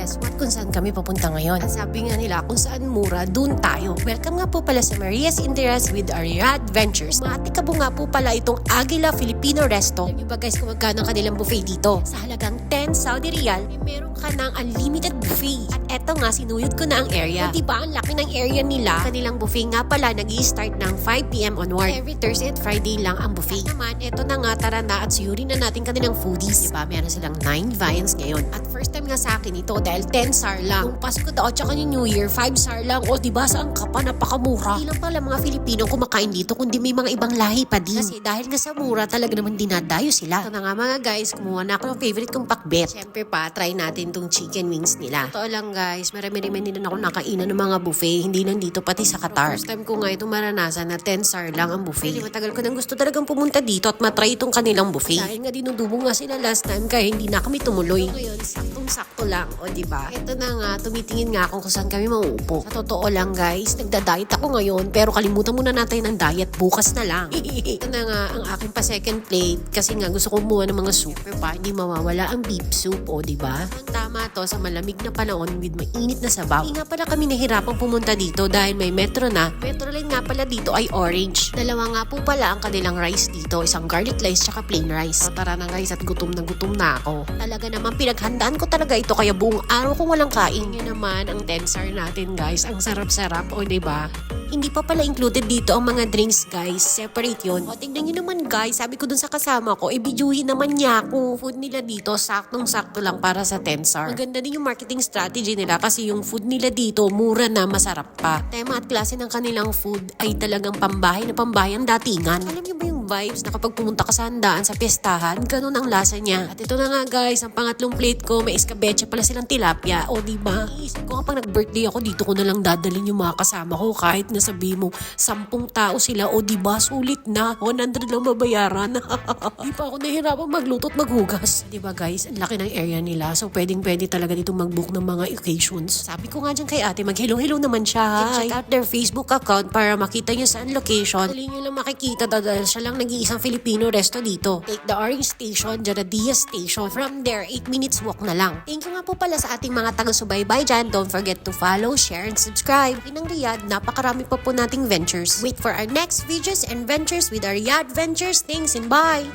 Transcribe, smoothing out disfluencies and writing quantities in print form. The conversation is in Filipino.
guess what kung saan kami papunta ngayon? Ang sabi nga nila kung saan mura, dun tayo. Welcome nga po pala sa Maria's Indiras with Aria Adventures. Maatikabo nga po pala itong Aguila Filipino Resto. Alam niyo ba guys kung magkano ang kanilang buffet dito? Sa halagang 10 Saudi Riyal, meron ka ng unlimited buffet. At eto nga, sinuyod ko na ang area. Diba ang laki ng area nila? Kanilang buffet nga pala nag-i-start ng 5 p.m. onward. Every Thursday at Friday lang ang buffet. At naman, eto na nga, tara na at suyurin na natin kanilang foodies. Diba, meron silang 9 viands ngayon. At first time nga sa akin ito dahil 10 SAR lang. Yung Pasko daw at saka yung New Year, 5 SAR lang. O diba, saan ka pa? Napakamura. Hindi lang pala mga Filipino kumakain dito, kundi may mga ibang lahi pa din. Kasi dahil nga sa mura, talaga naman dinadayo sila. Ito na nga mga guys, kumuha na ako ng favorite kong pakbet. Siyempre pa, try natin tong chicken wings nila. Ito lang guys, marami-rami din ako nakainan ng mga buffet. Hindi lang dito, pati sa Qatar. First time ko nga itong maranasan na 10 SAR lang ang buffet. Kasi matagal ko nang gusto talagang pumunta dito at matry itong kanilang buffet. Dahil nga dinudubo nga sila last time kaya hindi na kami tumuloy. Ngayon, saktong-sakto lang. O diba? Ito na nga, tumitingin nga ako kung saan kami mauupo. Sa totoo lang guys, nagda-diet ako ngayon pero kalimutan muna natin ang diet. Bukas na lang. Ito na nga ang aking pa second plate kasi nga gusto ko kumuha ng mga soup. Pero pa, hindi mawawala ang beef soup. O diba? Ang tama to sa malamig na panahon with mainit na sabaw. Hindi nga pala kami nahirapang pumunta dito dahil may metro na. Metro line nga pala dito ay orange. Dalawa nga po pala ang kanilang rice dito. Isang garlic rice tsaka plain rice. So, tara na guys at gutom na ako. Talaga naman pinaghandaan ko talaga ito kaya buong araw kong walang kain. Yun naman ang 10 SAR natin guys. Ang sarap-sarap o diba? Hindi pa pala included dito ang mga drinks guys. Separate yun. O tignan nyo naman guys. Sabi ko dun sa kasama ko, bidyuhin naman niya ako. Food nila dito, saktong-sakto lang para sa 10 SAR. Maganda din yung marketing strategy nila kasi yung food nila dito, mura na, masarap pa. Tema at klase ng kanilang food ay talagang pambahay na pambayang datingan. Alam niyo ba yung vibes na kapag pumunta ka sa handaan, sa pestahan, ganun ang lasa niya. At ito na nga guys, ang pangatlong plate ko, may escabeche pala silang tilapia. O diba? Iisip ko kapag nag-birthday ako, dito ko na lang dadalhin yung mga kasama ko kahit na sabi mo, 10 tao sila. O diba? Sulit na. 100 lang mabayaran. Di pa ako nahihirapang magluto at maghugas. Diba guys? Ang laki ng area nila. So pwedeng-pwede talaga dito mag-book ng mga occasions. Sabi ko nga dyan kay ate, mag-hello-hello naman siya. Check out their Facebook account para makita nyo saan location. Dali nyo lang makikita dahil siya lang nag-iisang Filipino resto dito. Take the Orange Station, Jaradia Station. From there, 8 minutes walk na lang. Thank you nga po pala sa ating mga taga-subaybay dyan. Don't forget to follow, share, and subscribe. Inang Riyadh, napakarami pa po nating ventures. Wait for our next videos and ventures with our Riyadh Adventures. Thanks and bye!